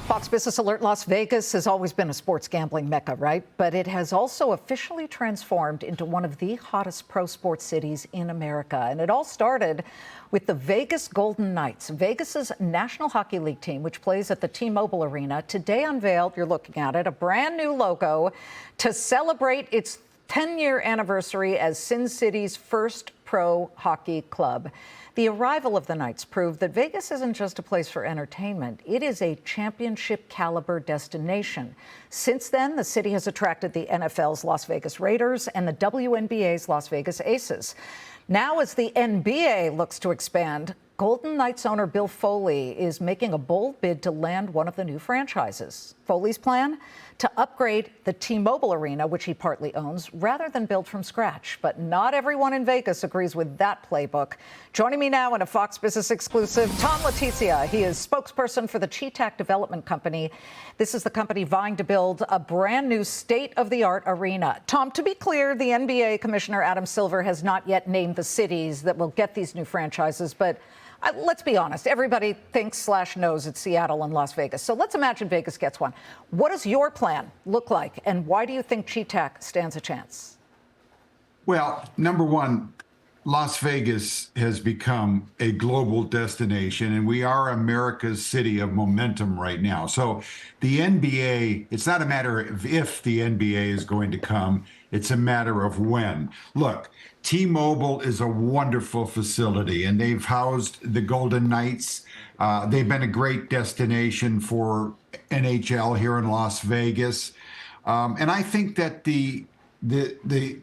Fox Business Alert: Las Vegas has always been a sports gambling mecca, right? But it has also officially transformed into one of the hottest pro sports cities in America. And it all started with the Vegas Golden Knights. Vegas's National Hockey League team, which plays at the T-Mobile Arena, today unveiled, you're looking at it, a brand new logo to celebrate its 10-year anniversary as Sin City's first pro hockey club. The arrival of the Knights proved that Vegas isn't just a place for entertainment. It is a championship-caliber destination. Since then, the city has attracted the NFL's Las Vegas Raiders and the WNBA's Las Vegas Aces. Now, as the NBA looks to expand, Golden Knights owner Bill Foley is making a bold bid to land one of the new franchises. Foley's plan? To upgrade the T-Mobile Arena, which he partly owns, rather than build from scratch. But not everyone in Vegas agrees with that playbook. Joining me now in a Fox Business exclusive, Tom Letizia. He is spokesperson for the Cheetah Development Company. This is the company vying to build a brand new state-of-the-art arena. Tom, to be clear, the NBA Commissioner Adam Silver has not yet named the cities that will get these new franchises, but let's be honest, everybody thinks/knows it's Seattle and Las Vegas. So let's imagine Vegas gets one. What does your plan look like, and why do you think Cheetah stands a chance? Well, number one, Las Vegas has become a global destination, and we are America's city of momentum right now. So the NBA, it's not a matter of if the NBA is going to come, it's a matter of when. Look, T-Mobile is a wonderful facility, and they've housed the Golden Knights. They've been a great destination for NHL here in Las Vegas. And I think that the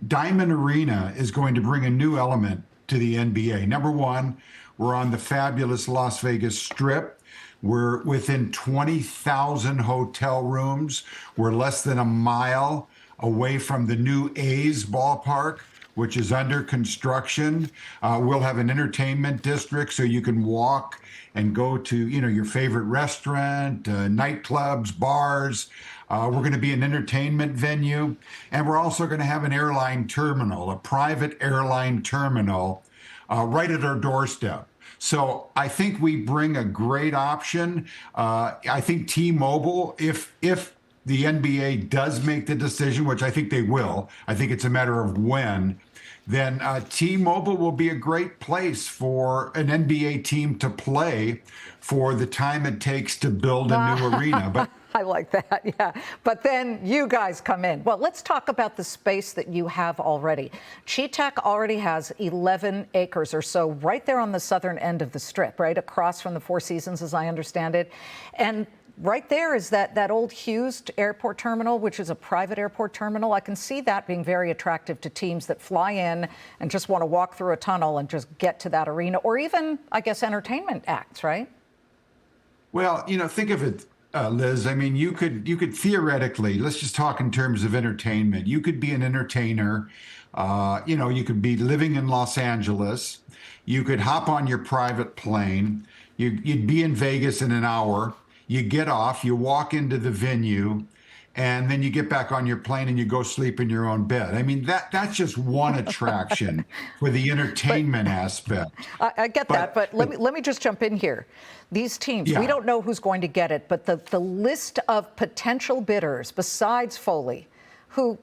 Diamond Arena is going to bring a new element to the NBA. Number one, we're on the fabulous Las Vegas Strip. We're within 20,000 hotel rooms. We're less than a mile away from the new A's ballpark, which is under construction. We'll have an entertainment district so you can walk and go to, your favorite restaurant, nightclubs, bars. We're going to be an entertainment venue, and we're also going to have an airline terminal, a private airline terminal, right at our doorstep. So I think we bring a great option. I think T-Mobile, if the NBA does make the decision, which I think they will, I think it's a matter of when, then T-Mobile will be a great place for an NBA team to play for the time it takes to build a new arena. But I like that, yeah. But then you guys come in. Well, let's talk about the space that you have already. Cheetah already has 11 acres or so right there on the southern end of the Strip, right across from the Four Seasons, as I understand it. And right there is that old Hughes Airport Terminal, which is a private airport terminal. I can see that being very attractive to teams that fly in and just want to walk through a tunnel and just get to that arena, or even, I guess, entertainment acts, right? Well, think of it, Liz. I mean, you could theoretically, let's just talk in terms of entertainment. You could be an entertainer. You could be living in Los Angeles. You could hop on your private plane. You'd be in Vegas in an hour. You get off, you walk into the venue, and then you get back on your plane and you go sleep in your own bed. I mean, that's just one attraction for the entertainment aspect. I get that, but let me just jump in here. These teams, we don't know who's going to get it, but the list of potential bidders besides Foley, who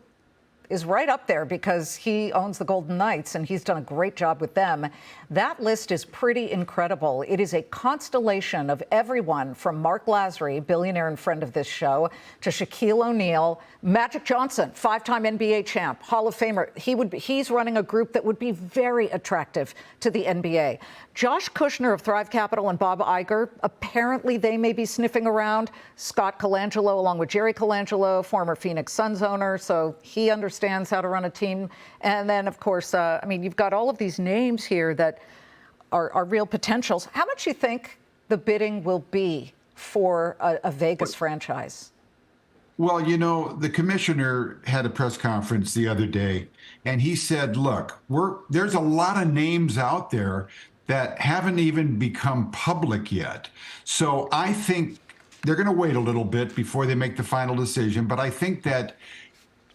is right up there because he owns the Golden Knights and he's done a great job with them. That list is pretty incredible. It is a constellation of everyone from Mark Lasry, billionaire and friend of this show, to Shaquille O'Neal, Magic Johnson, five-time NBA champ, Hall of Famer. He's running a group that would be very attractive to the NBA. Josh Kushner of Thrive Capital and Bob Iger, apparently they may be sniffing around. Scott Colangelo, along with Jerry Colangelo, former Phoenix Suns owner, so he understands how to run a team. And then, of course, you've got all of these names here that are real potentials. How much do you think the bidding will be for a Vegas franchise? Well, the commissioner had a press conference the other day, and he said, look, there's a lot of names out there that haven't even become public yet. So I think they're going to wait a little bit before they make the final decision. But I think that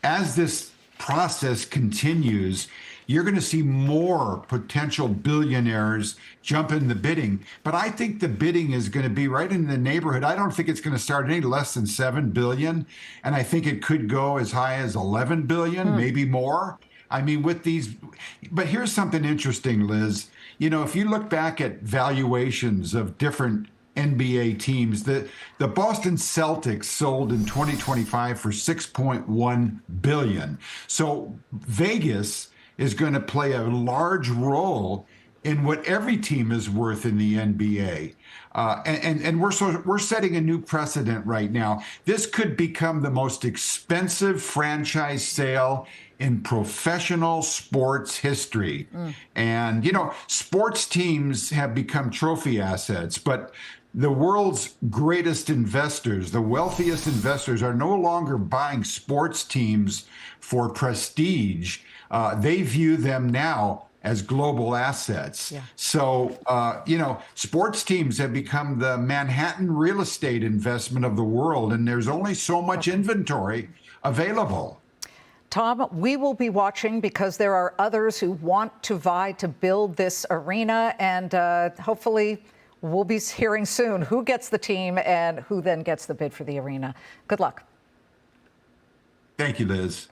as this process continues, you're going to see more potential billionaires jump in the bidding. But I think the bidding is going to be right in the neighborhood. I don't think it's going to start any less than 7 billion. And I think it could go as high as 11 billion, maybe more. I mean, with these, but here's something interesting, Liz. You know, if you look back at valuations of different NBA teams, the Boston Celtics sold in 2025 for 6.1 billion. So Vegas is going to play a large role in what every team is worth in the NBA. And we're setting a new precedent right now. This could become the most expensive franchise sale in professional sports history. And, you know, sports teams have become trophy assets, but the world's greatest investors, the wealthiest investors, are no longer buying sports teams for prestige. They view them now as global assets. Yeah. So, you know, sports teams have become the Manhattan real estate investment of the world, and there's only so much inventory available. Tom, we will be watching because there are others who want to vie to build this arena, and hopefully we'll be hearing soon who gets the team and who then gets the bid for the arena. Good luck. Thank you, Liz.